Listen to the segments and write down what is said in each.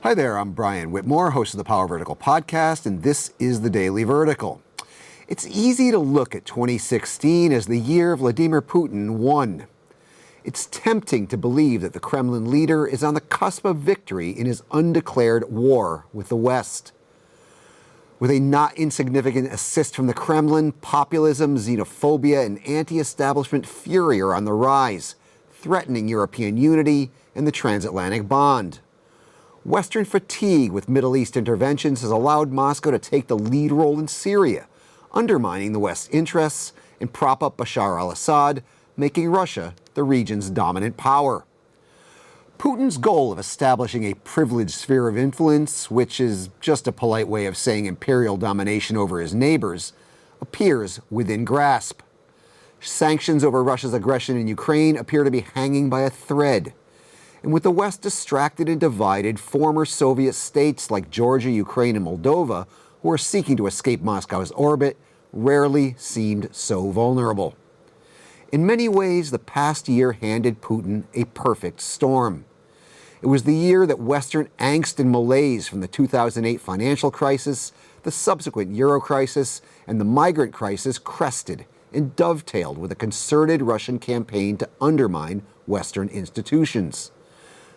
Hi there, I'm Brian Whitmore, host of the Power Vertical podcast, and this is the Daily Vertical. It's easy to look at 2016 as the year Vladimir Putin won. It's tempting to believe that the Kremlin leader is on the cusp of victory in his undeclared war with the West. With a not insignificant assist from the Kremlin, populism, xenophobia, and anti-establishment fury are on the rise, threatening European unity and the transatlantic bond. Western fatigue with Middle East interventions has allowed Moscow to take the lead role in Syria, undermining the West's interests and prop up Bashar al-Assad, making Russia the region's dominant power. Putin's goal of establishing a privileged sphere of influence, which is just a polite way of saying imperial domination over his neighbors, appears within grasp. Sanctions over Russia's aggression in Ukraine appear to be hanging by a thread. And with the West distracted and divided, former Soviet states like Georgia, Ukraine, and Moldova, who are seeking to escape Moscow's orbit, rarely seemed so vulnerable. In many ways, the past year handed Putin a perfect storm. It was the year that Western angst and malaise from the 2008 financial crisis, the subsequent Euro crisis, and the migrant crisis crested and dovetailed with a concerted Russian campaign to undermine Western institutions.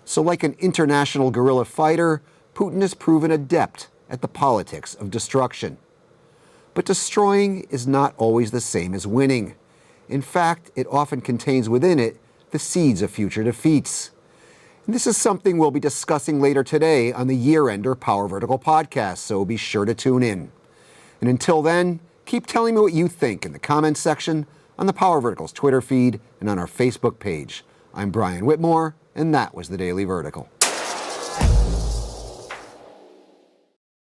So like an international guerrilla fighter, Putin has proven adept at the politics of destruction. But destroying is not always the same as winning. In fact, it often contains within it the seeds of future defeats. And this is something we'll be discussing later today on the Year-Ender Power Vertical podcast, so be sure to tune in. And until then, keep telling me what you think in the comments section, on the Power Vertical's Twitter feed, and on our Facebook page. I'm Brian Whitmore, and that was the Daily Vertical.